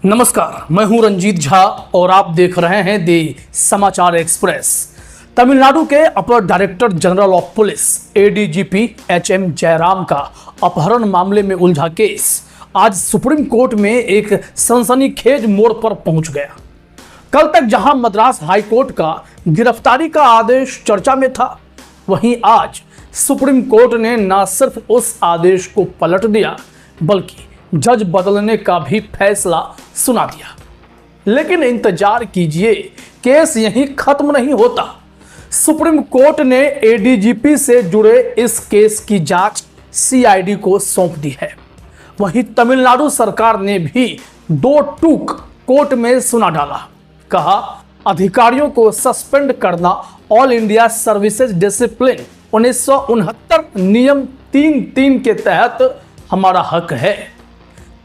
नमस्कार, मैं हूं रंजीत झा और आप देख रहे हैं दी समाचार एक्सप्रेस। तमिलनाडु के अपर director general of police ADGP HM Jayaram का अपहरण मामले में उलझा केस आज सुप्रीम कोर्ट में एक सनसनीखेज मोड़ पर पहुंच गया। कल तक जहां मद्रास हाई कोर्ट का गिरफ्तारी का आदेश चर्चा में था, वहीं आज सुप्रीम कोर्ट ने न सिर्फ उस आदेश को पलट दिया बल्कि जज बदलने का भी फैसला सुना दिया। लेकिन इंतजार कीजिए, केस यहीं खत्म नहीं होता। सुप्रीम कोर्ट ने एडीजीपी से जुड़े इस केस की जांच सीआईडी को सौंप दी है। वहीं तमिलनाडु सरकार ने भी दो टूक कोर्ट में सुना डाला। कहा, अधिकारियों को सस्पेंड करना ऑल इंडिया सर्विसेज डिसिप्लिन 1969 नियम 3(3) के तहत हमारा हक है।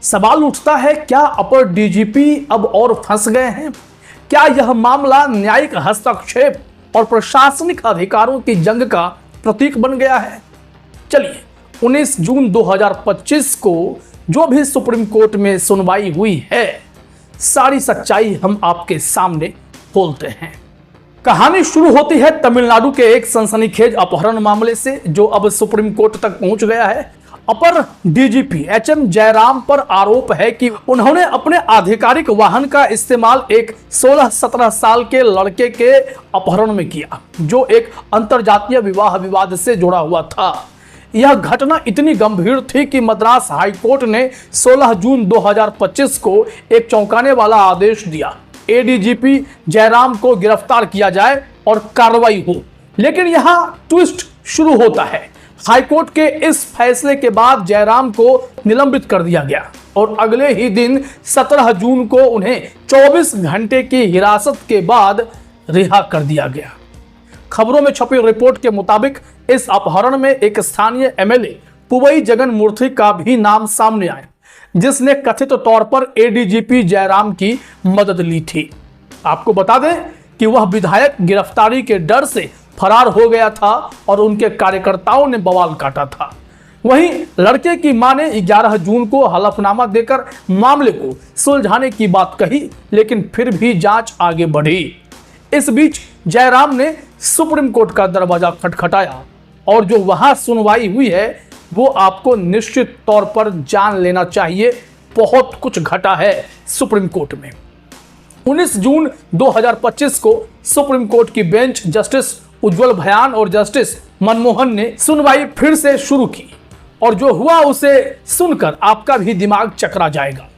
सवाल उठता है, क्या अपर डीजीपी अब और फंस गए हैं? क्या यह मामला न्यायिक हस्तक्षेप और प्रशासनिक अधिकारों की जंग का प्रतीक बन गया है? चलिए, 19 जून 2025 को जो भी सुप्रीम कोर्ट में सुनवाई हुई है, सारी सच्चाई हम आपके सामने खोलते हैं। कहानी शुरू होती है तमिलनाडु के एक सनसनीखेज अपहरण मामले से, जो अब सुप्रीम कोर्ट तक पहुंच गया है। अपर डीजीपी एचएम जयराम पर आरोप है कि उन्होंने अपने आधिकारिक वाहन का इस्तेमाल एक 16-17 साल के लड़के के अपहरण में किया, जो एक अंतरजातीय विवाह विवाद से जुड़ा हुआ था। यह घटना इतनी गंभीर थी कि मद्रास हाई कोर्ट ने 16 जून 2025 को एक चौंकाने वाला आदेश दिया। एडीजीपी जयराम को गिरफ्तार किया जाए और कार्रवाई हो। लेकिन यहां ट्विस्ट शुरू होता है। हाईकोर्ट के इस फैसले के बाद जयराम को निलंबित कर दिया गया और अगले ही दिन 17 जून को उन्हें 24 घंटे की हिरासत के बाद रिहा कर दिया गया। खबरों में छपी रिपोर्ट के मुताबिक इस अपहरण में एक स्थानीय एमएलए पुवई जगन मूर्ति का भी नाम सामने आया, जिसने कथित तौर पर एडीजीपी जयराम की मदद ली थी। आपको बता दें कि वह विधायक गिरफ्तारी के डर से फरार हो गया था और उनके कार्यकर्ताओं ने बवाल काटा था। वहीं लड़के की मां ने 11 जून को हलफनामा देकर मामले को सुलझाने की बात कही, लेकिन फिर भी जांच आगे बढ़ी। इस बीच जयराम ने सुप्रीम कोर्ट का दरवाजा खटखटाया और जो वहां सुनवाई हुई है वो आपको निश्चित तौर पर जान लेना चाहिए। बहुत कुछ घटा है सुप्रीम कोर्ट में। 19 जून 2025 को सुप्रीम कोर्ट की बेंच जस्टिस उज्जवल भयान और जस्टिस मनमोहन ने सुनवाई फिर से शुरू की और जो हुआ उसे सुनकर आपका भी दिमाग चकरा जाएगा।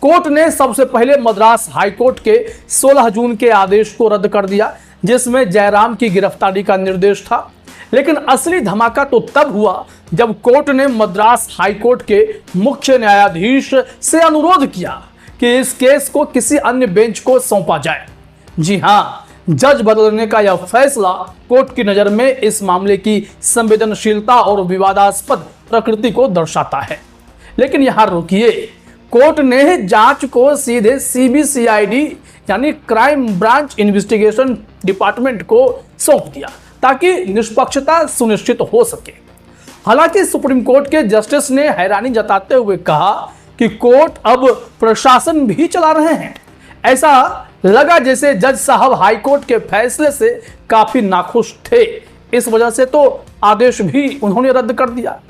कोर्ट ने सबसे पहले मद्रास हाई कोर्ट के 16 जून के आदेश को रद्द कर दिया, जिसमें जयराम की गिरफ्तारी का निर्देश था। लेकिन असली धमाका तो तब हुआ जब कोर्ट ने मद्रास हाई कोर्ट के मुख्य न्यायाधीश से अनुरोध किया कि इस केस को किसी अन्य बेंच को सौंपा जाए। जी हाँ, जज बदलने का यह फैसला कोर्ट की नजर में इस मामले की संवेदनशीलता और विवादास्पद प्रकृति को दर्शाता है। लेकिन यहां रुकिए, कोर्ट ने जांच को सीधे सीबीसीआईडी यानी क्राइम ब्रांच इन्वेस्टिगेशन डिपार्टमेंट को सौंप दिया ताकि निष्पक्षता सुनिश्चित हो सके। हालांकि सुप्रीम कोर्ट के जस्टिस ने हैरानी जताते हुए कहा कि कोर्ट अब प्रशासन भी चला रहे हैं। ऐसा लगा जैसे जज साहब हाईकोर्ट के फैसले से काफी नाखुश थे। इस वजह से तो आदेश भी उन्होंने रद्द कर दिया।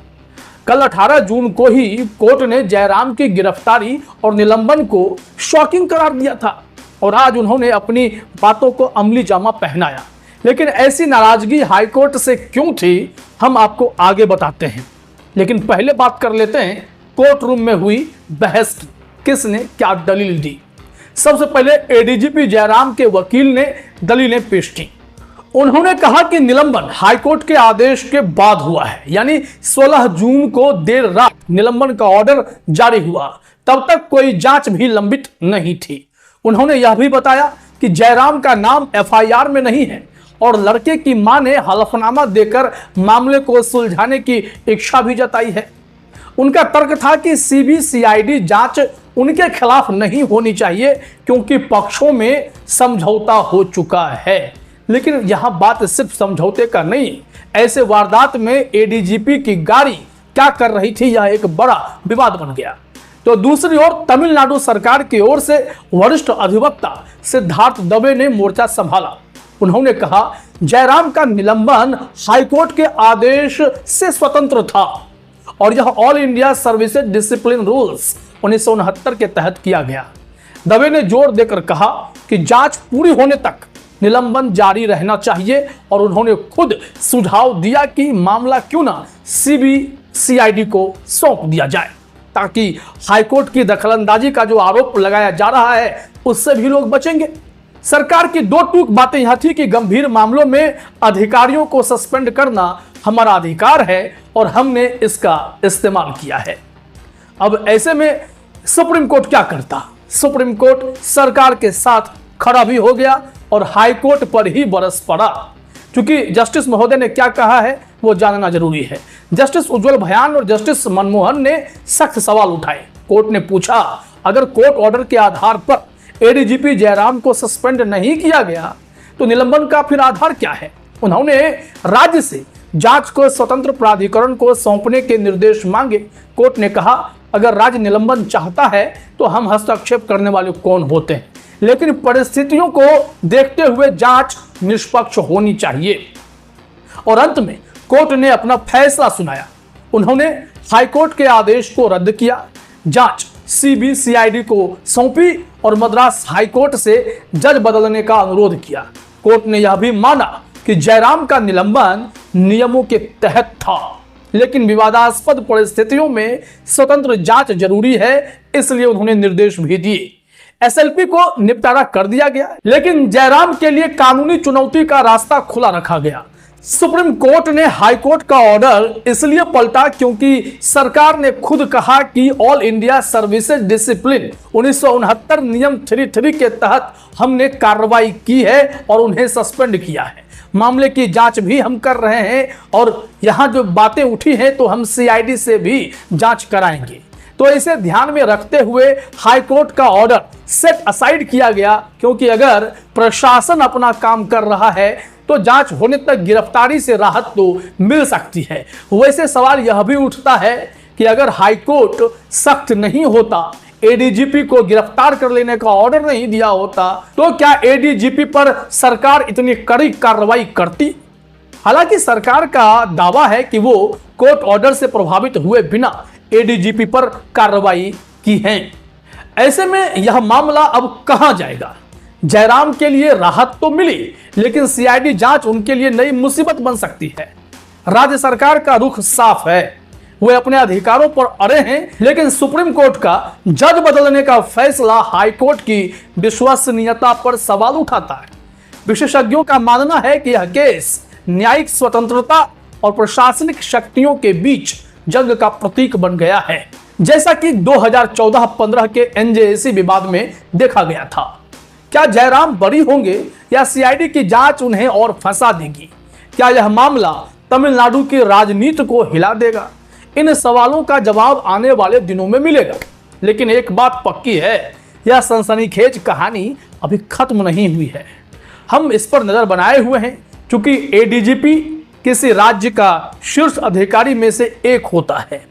कल 18 जून को ही कोर्ट ने जयराम की गिरफ्तारी और निलंबन को शॉकिंग करार दिया था और आज उन्होंने अपनी बातों को अमली जामा पहनाया। लेकिन ऐसी नाराजगी हाईकोर्ट से क्यों थी, हम आपको आगे बताते हैं। लेकिन पहले बात कर लेते हैं कोर्ट रूम में हुई बहस की। किसने क्या दलील दी? सबसे पहले एडीजीपी जयराम के वकील ने दलीलें पेश की। उन्होंने कहा कि निलंबन हाईकोर्ट के आदेश के बाद हुआ है, यानी 16 जून को देर रात निलंबन का ऑर्डर जारी हुआ, तब तक कोई जांच भी लंबित नहीं थी। उन्होंने यह भी बताया कि जयराम का नाम एफआईआर में नहीं है और लड़के की मां ने हलफनामा देकर मामले को सुलझाने की इच्छा भी जताई है। उनका तर्क था कि सीबीसीआईडी जांच उनके खिलाफ नहीं होनी चाहिए क्योंकि पक्षों में समझौता हो चुका है। लेकिन यहां बात सिर्फ समझौते का नहीं, ऐसे वारदात में एडीजीपी की गाड़ी क्या कर रही थी, यह एक बड़ा विवाद बन गया। तो दूसरी ओर तमिलनाडु सरकार की ओर से वरिष्ठ अधिवक्ता सिद्धार्थ दवे ने मोर्चा संभाला। उन्होंने कहा, जयराम का निलंबन हाईकोर्ट के आदेश से स्वतंत्र था और यह all India services discipline rules 1969 के तहत किया गया। दवे ने जोर देकर कहा कि जांच पूरी होने तक निलंबन जारी रहना चाहिए और उन्होंने खुद सुझाव दिया कि मामला क्यों ना सीबीसीआईडी को सौंप दिया जाए, ताकि हाईकोर्ट की दखलंदाजी का जो आरोप लगाया जा रहा है उससे भी लोग बचेंगे। सरकार की दो टूक बातें यह थी कि गंभीर मामलों में अधिकारियों को सस्पेंड करना हमारा अधिकार है और हमने इसका इस्तेमाल किया है। अब ऐसे में सुप्रीम कोर्ट क्या करता? सुप्रीम कोर्ट सरकार के साथ खड़ा भी हो गया और हाई कोर्ट पर ही बरस पड़ा। क्योंकि जस्टिस महोदय ने क्या कहा है वो जानना जरूरी है। जस्टिस उज्जवल भयान और जस्टिस मनमोहन ने सख्त सवाल उठाए। कोर्ट ने पूछा, अगर कोर्ट ऑर्डर के आधार पर एडीजीपी जयराम को सस्पेंड नहीं किया गया तो निलंबन का फिर आधार क्या है? उन्होंने राज्य से जांच को स्वतंत्र प्राधिकरण को सौंपने के निर्देश मांगे। कोर्ट ने कहा, अगर राज्य निलंबन चाहता है तो हम हस्तक्षेप करने वाले कौन होते हैं, लेकिन परिस्थितियों को देखते हुए जांच निष्पक्ष होनी चाहिए। और अंत में कोर्ट ने अपना फैसला सुनाया। उन्होंने हाईकोर्ट के आदेश को रद्द किया, जांच सीबीसीआईडी को सौंपी और मद्रास हाईकोर्ट से जज बदलने का अनुरोध किया। कोर्ट ने यह भी माना कि जयराम का निलंबन नियमों के तहत था, लेकिन विवादास्पद परिस्थितियों में स्वतंत्र जांच जरूरी है, इसलिए उन्होंने निर्देश भी दिए। एसएलपी को निपटारा कर दिया गया, लेकिन जयराम के लिए कानूनी चुनौती का रास्ता खुला रखा गया। सुप्रीम कोर्ट ने हाई कोर्ट का ऑर्डर इसलिए पलटा क्योंकि सरकार ने खुद कहा कि ऑल इंडिया सर्विसेज डिसिप्लिन 1969 नियम 33 के तहत हमने कार्रवाई की है और उन्हें सस्पेंड किया है। मामले की जांच भी हम कर रहे हैं और यहां जो बातें उठी हैं तो हम सीआईडी से भी जांच कराएंगे। तो इसे ध्यान में रखते हुए हाई कोर्ट का ऑर्डर सेट असाइड किया गया, क्योंकि अगर प्रशासन अपना काम कर रहा है तो जांच होने तक गिरफ्तारी से राहत तो मिल सकती है। वैसे सवाल यह भी उठता है कि अगर हाई कोर्ट सख्त नहीं होता, एडीजीपी को गिरफ्तार कर लेने का ऑर्डर नहीं दिया होता, तो क्या एडीजीपी पर सरकार इतनी कड़ी कार्रवाई करती? हालांकि सरकार का दावा है कि वो कोर्ट ऑर्डर से प्रभावित हुए बिना एडीजीपी पर कार्रवाई की है। ऐसे में यह मामला अब कहां जाएगा? जयराम के लिए राहत तो मिली, लेकिन सीआईडी जांच उनके लिए नई मुसीबत बन सकती है। राज्य सरकार का रुख साफ है, वे अपने अधिकारों पर अड़े हैं, लेकिन सुप्रीम कोर्ट का जज बदलने का फैसला हाई कोर्ट की विश्वसनीयता पर सवाल उठाता है। विशेषज्ञों का मानना है कि यह केस न्यायिक स्वतंत्रता और प्रशासनिक शक्तियों के बीच जंग का प्रतीक बन गया है, जैसा कि 2014-15 के एनजेएसी विवाद में देखा गया था। क्या जयराम बरी होंगे या सीआईडी की जांच उन्हें और फंसा देगी? क्या यह मामला तमिलनाडु की राजनीति को हिला देगा? इन सवालों का जवाब आने वाले दिनों में मिलेगा। लेकिन एक बात पक्की है, यह सनसनीखेज कहानी अभी खत्म नहीं हुई है। हम इस पर नजर बनाए हुए हैं, क्योंकि एडीजीपी किसी राज्य का शीर्ष अधिकारी में से एक होता है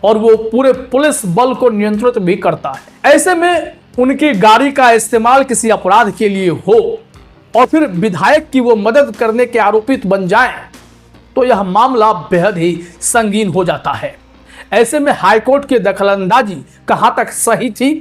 और वो पूरे पुलिस बल को नियंत्रित भी करता है। ऐसे में उनकी गाड़ी का इस्तेमाल किसी अपराध के लिए हो और फिर विधायक की वो मदद करने के आरोपित बन जाएं, तो यह मामला बेहद ही संगीन हो जाता है। ऐसे में हाईकोर्ट की दखलंदाजी कहां तक सही थी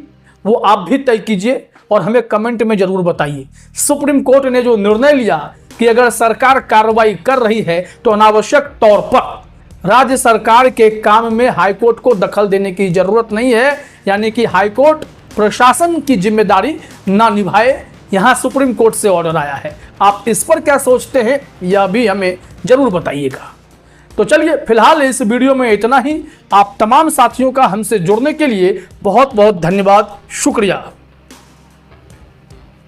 वो आप भी तय कीजिए और हमें कमेंट में जरूर बताइए। सुप्रीम कोर्ट ने जो निर्णय लिया कि अगर सरकार कार्रवाई कर रही है तो अनावश्यक तौर पर राज्य सरकार के काम में हाईकोर्ट को दखल देने की जरूरत नहीं है, यानी कि हाईकोर्ट प्रशासन की जिम्मेदारी ना निभाए, यहां सुप्रीम कोर्ट से ऑर्डर आया है। आप इस पर क्या सोचते हैं यह भी हमें जरूर बताइएगा। तो चलिए फिलहाल इस वीडियो में इतना ही। आप तमाम साथियों का हमसे जुड़ने के लिए बहुत बहुत धन्यवाद, शुक्रिया।